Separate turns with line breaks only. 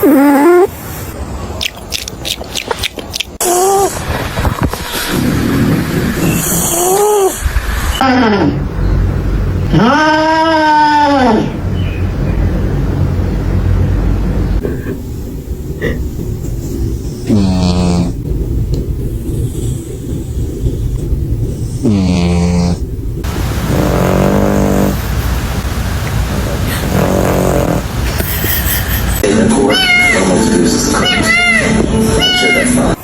In the court, almost loses the court. I'm sure that's not.